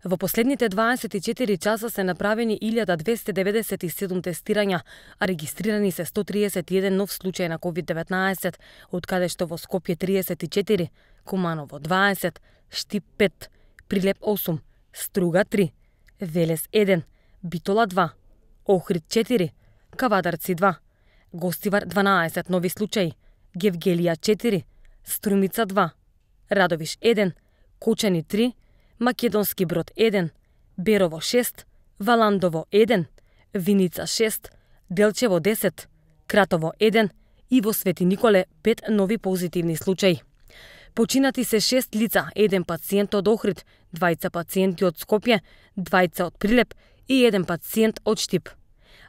Во последните 24 часа се направени 1297 тестирања, а регистрирани се 131 нов случај на COVID-19, од каде што во Скопје 34, Куманово 20, Штип 5, Прилеп 8, Струга 3, Велес 1, Битола 2, Охрид 4, Кавадарци 2, Гостивар 12 нови случаи, Гевгелија 4, Струмица 2, Радовиш 1, Кочани 3, Македонски Брод 1, Берово 6, Валандово 1, Виница 6, Делчево 10, Кратово 1 и во Свети Николе 5 нови позитивни случаи. Починати се 6 лица, 1 пациент од Охрид, 2 пациенти од Скопје, 2 од Прилеп и 1 пациент од Штип.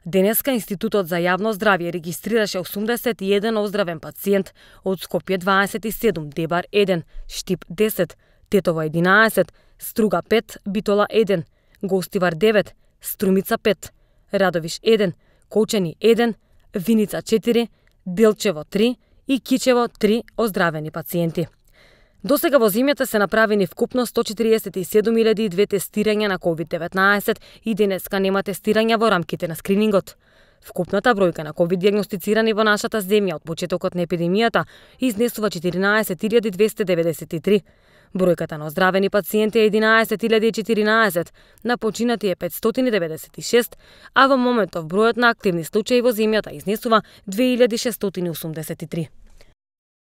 Денеска Институтот за јавно здравје регистрираше 81 оздравен пациент, од Скопје 27, Дебар 1, Штип 10, Тетово 11, Струга 5, Битола 1, Гостивар 9, Струмица 5, Радовиш 1, Кочани 1, Виница 4, Делчево 3 и Кичево 3 оздравени пациенти. Досега во земјата се направени вкупно 147.002 тестирања на COVID-19 и денеска нема тестирања во рамките на скринингот. Вкупната бројка на COVID диагностицирани во нашата земја од почетокот на епидемијата изнесува 14.293. Бројката на оздравени пациенти е 11.014, на починати е 596, а во моментов бројот на активни случаи во земјата изнесува 2683.